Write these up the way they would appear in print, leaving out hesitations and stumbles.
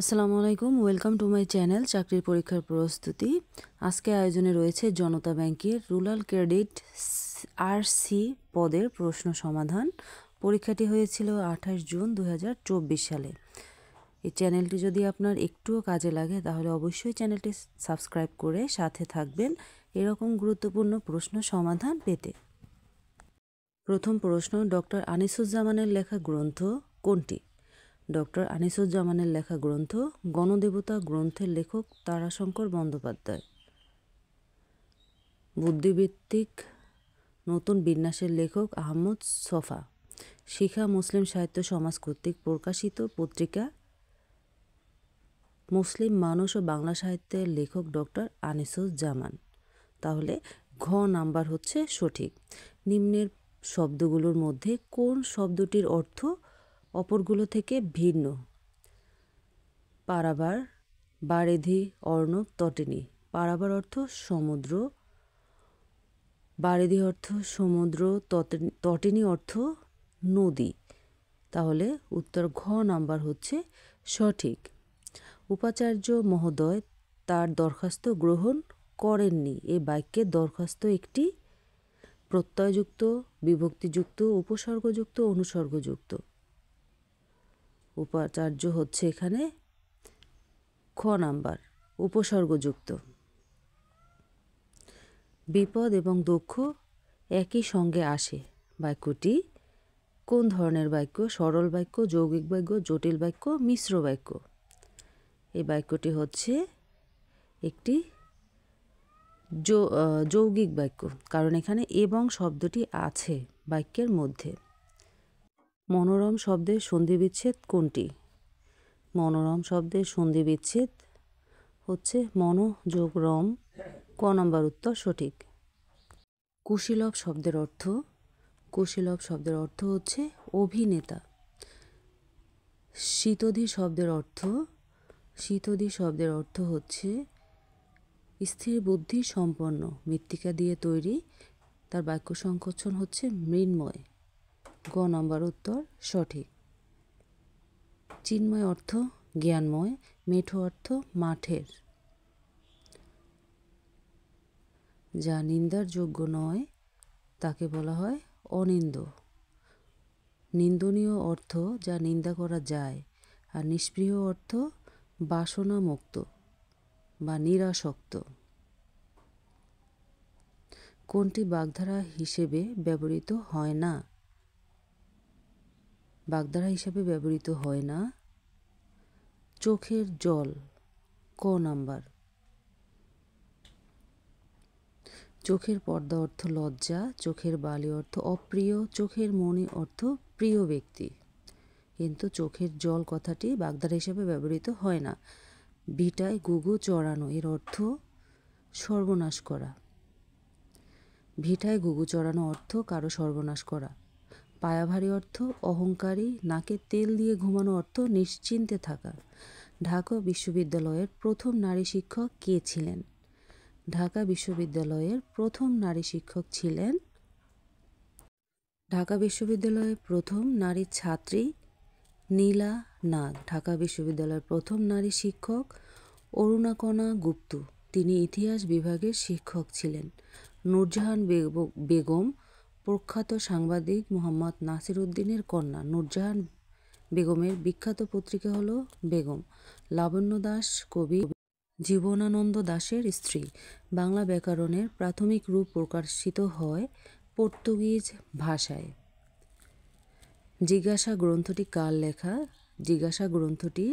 আসসালামু আলাইকুম, welcome to my channel চাকরির পরীক্ষার প্রস্তুতি। আজকে আয়োজনে রয়েছে জনতা ব্যাংকের রুরাল ক্রেডিট আরসি পদের প্রশ্ন সমাধান। পরীক্ষাটি হয়েছিল 28 জুন 2024 সালে। এই চ্যানেলটি যদি আপনার একটুও কাজে লাগে তাহলে অবশ্যই চ্যানেলটি সাবস্ক্রাইব করে সাথে থাকবেন এরকম গুরুত্বপূর্ণ প্রশ্ন সমাধান পেতে। প্রথম প্রশ্ন, ডক্টর আনিসুজ্জামানের লেখা গ্রন্থ কোনটি? ডক্টর আনিসুজ্জামানের লেখা গ্রন্থ গণদেবতা গ্রন্থের লেখক তারাশঙ্কর বন্দ্যোপাধ্যায়। বুদ্ধিবৃত্তিক নতুন বিন্যাসের লেখক আহমদ ছফা। শিখা মুসলিম সাহিত্য সমাজ কর্তৃক প্রকাশিত পত্রিকা মুসলিম মানুষ ও বাংলা সাহিত্যের লেখক ডক্টর আনিসুজ্জামান। তাহলে ঘ নাম্বার হচ্ছে সঠিক। নিম্নের শব্দগুলোর মধ্যে কোন শব্দটির অর্থ অপরগুলো থেকে ভিন্ন? পারাবার, বারেধি, অর্ণব, তটিনী। পারাবার অর্থ সমুদ্র, বারেধি অর্থ সমুদ্র, তটিনী অর্থ নদী। তাহলে উত্তর ঘ নাম্বার হচ্ছে সঠিক। উপাচার্য মহোদয় তার দরখাস্ত গ্রহণ করেননি। এ বাক্যের দরখাস্ত একটি প্রত্যয়যুক্ত, বিভক্তিযুক্ত, উপসর্গযুক্ত, অনুসর্গযুক্ত। উপাচার্য হচ্ছে এখানে খ নাম্বার, উপসর্গযুক্ত। বিপদ এবং দুঃখ একই সঙ্গে আসে। বাক্যটি কোন ধরনের বাক্য? সরল বাক্য, যৌগিক বাক্য, জটিল বাক্য, মিশ্র বাক্য। এই বাক্যটি হচ্ছে একটি যৌগিক বাক্য, কারণ এখানে এবং শব্দটি আছে বাক্যের মধ্যে। মনোরম শব্দের সন্ধিবিচ্ছেদ কোনটি? মনোরম শব্দের সন্ধিবিচ্ছেদ হচ্ছে মন যোগ রম। ক নম্বর উত্তর সঠিক। কুশীলব শব্দের অর্থ? কুশীলব শব্দের অর্থ হচ্ছে অভিনেতা। শীতধি শব্দের অর্থ? শীতধি শব্দের অর্থ হচ্ছে স্থির বুদ্ধি সম্পন্ন, মৃত্তিকা দিয়ে তৈরি। তার বাক্য সংকোচন হচ্ছে মৃন্ময়। গ নম্বর উত্তর সঠিক। চিন্ময় অর্থ জ্ঞানময়, মেঠো অর্থ মাঠের। যা নিন্দার যোগ্য নয় তাকে বলা হয় অনিন্দ। নিন্দনীয় অর্থ যা নিন্দা করা যায়, আর নিষ্প্রিয় অর্থ বাসনামুক্ত বা নিরাসক্ত। কোনটি বাগধারা হিসেবে ব্যবহৃত হয় না? বাগধারা হিসেবে ব্যবহৃত হয় না চোখের জল। ক নাম্বার। চোখের পর্দা অর্থ লজ্জা, চোখের বালি অর্থ অপ্রিয়, চোখের মণি অর্থ প্রিয় ব্যক্তি। কিন্তু চোখের জল কথাটি বাগধারা হিসেবে ব্যবহৃত হয় না। ভিটায় গুগু চড়ানো এর অর্থ সর্বনাশ করা। ভিটায় গুগু চড়ানো অর্থ কারো সর্বনাশ করা। পায়াভারী অর্থ অহংকারী। নাকে তেল দিয়ে ঘুমানো অর্থ নিশ্চিন্তে থাকা। ঢাকা বিশ্ববিদ্যালয়ের প্রথম নারী শিক্ষক কে ছিলেন? ঢাকা বিশ্ববিদ্যালয়ের প্রথম নারী শিক্ষক ছিলেন ঢাকা বিশ্ববিদ্যালয়ের প্রথম নারী ছাত্রী নীলা নাগ। ঢাকা বিশ্ববিদ্যালয়ের প্রথম নারী শিক্ষক অরুণাকণা গুপ্ত। তিনি ইতিহাস বিভাগের শিক্ষক ছিলেন। নূরজাহান বেগম প্রখ্যাত সাংবাদিক মোহাম্মদ নাসির উদ্দিনের কন্যা। নূরজাহান বেগমের বিখ্যাত পত্রিকা হল বেগম। লাবণ্য দাস কবি জীবনানন্দ দাশের স্ত্রী। বাংলা ব্যাকরণের প্রাথমিক রূপ প্রকাশিত হয় পর্তুগিজ ভাষায়। জিজ্ঞাসা গ্রন্থটি কার লেখা? জিজ্ঞাসা গ্রন্থটি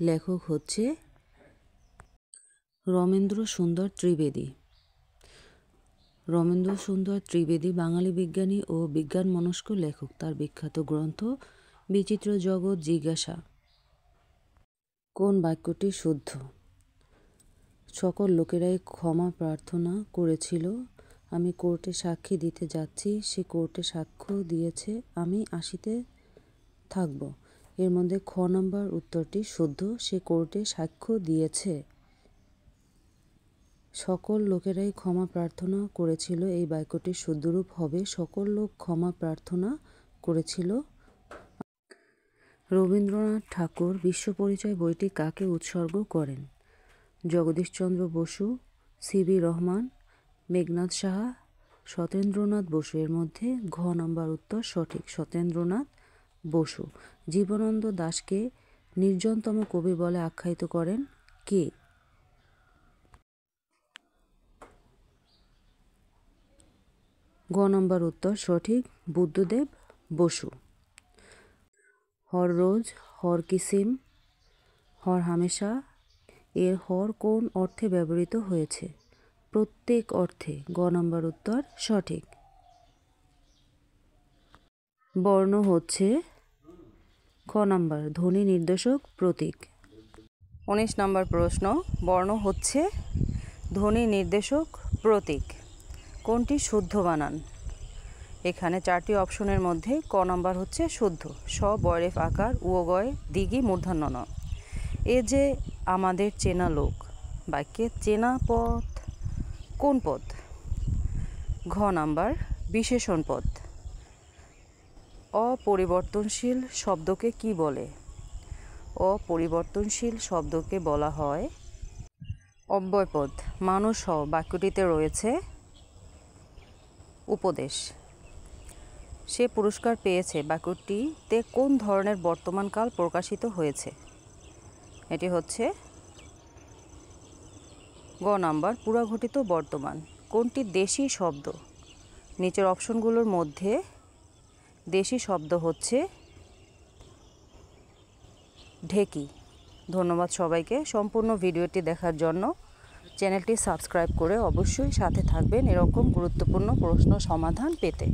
লেখক হচ্ছে রমেন্দ্র সুন্দর ত্রিবেদী। রমেন্দ্র সুন্দর ত্রিবেদী বাঙালি বিজ্ঞানী ও বিজ্ঞানমনস্ক লেখক। তার বিখ্যাত গ্রন্থ বিচিত্র জগৎ জিজ্ঞাসা। কোন বাক্যটি শুদ্ধ? সকল লোকেরাই ক্ষমা প্রার্থনা করেছিল। আমি কোর্টে সাক্ষী দিতে যাচ্ছি, সে কোর্টে সাক্ষ্য দিয়েছে, আমি আসিতে থাকব। এর মধ্যে খ নম্বর উত্তরটি শুদ্ধ। সে কোর্টে সাক্ষ্য দিয়েছে। সকল লোকেরাই ক্ষমা প্রার্থনা করেছিল, এই বাক্যটির শুদ্ধরূপ হবে সকল লোক ক্ষমা প্রার্থনা করেছিল। রবীন্দ্রনাথ ঠাকুর বিশ্ব পরিচয় বইটি কাকে উৎসর্গ করেন? জগদীশচন্দ্র বসু, সিবি রহমান, মেঘনাদ সাহা, সত্যেন্দ্রনাথ বসু। এর মধ্যে ঘ নাম্বার উত্তর সঠিক, সত্যেন্দ্রনাথ বসু। জীবনানন্দ দাশকে নির্জনতম কবি বলে আখ্যায়িত করেন কে? গ নম্বর উত্তর সঠিক, বুদ্ধদেব বসু। হর রোজ, হর কিসিম, হর হামেশা এর হর কোন অর্থে ব্যবহৃত হয়েছে? প্রত্যেক অর্থে। গ নম্বর উত্তর সঠিক। বর্ণ হচ্ছে খ নাম্বার ধ্বনি নির্দেশক প্রতীক। 19 নম্বর প্রশ্ন, বর্ণ হচ্ছে ধ্বনি নির্দেশক প্রতীক। কোনটি শুদ্ধ বানান? এখানে 4টি অপশনের মধ্যে ক নাম্বার হচ্ছে শুদ্ধ। স বয়রেফ আকার, উগয় দিঘি মূর্ধন্য ন। এ যে আমাদের চেনা লোক, বাক্যে চেনা পদ কোন পদ? ঘ নাম্বার বিশেষণ পদ। অপরিবর্তনশীল শব্দকে কি বলে? অপরিবর্তনশীল শব্দকে বলা হয় অব্যয়পদ। মানুষ হও বাক্যটিতে রয়েছে উপদেশ। সে পুরস্কার পেয়েছে বাক্যটিতে কোন ধরনের বর্তমানকাল প্রকাশিত হয়েছে? এটি হচ্ছে গ নাম্বার পুরাঘটিত বর্তমান। কোনটি দেশি শব্দ? নিচের অপশনগুলোর মধ্যে দেশি শব্দ হচ্ছে ঢেকি। ধন্যবাদ সবাইকে সম্পূর্ণ ভিডিওটি দেখার জন্য। চ্যানেলটি সাবস্ক্রাইব করে অবশ্যই সাথে থাকবেন এরকম গুরুত্বপূর্ণ প্রশ্ন সমাধান পেতে।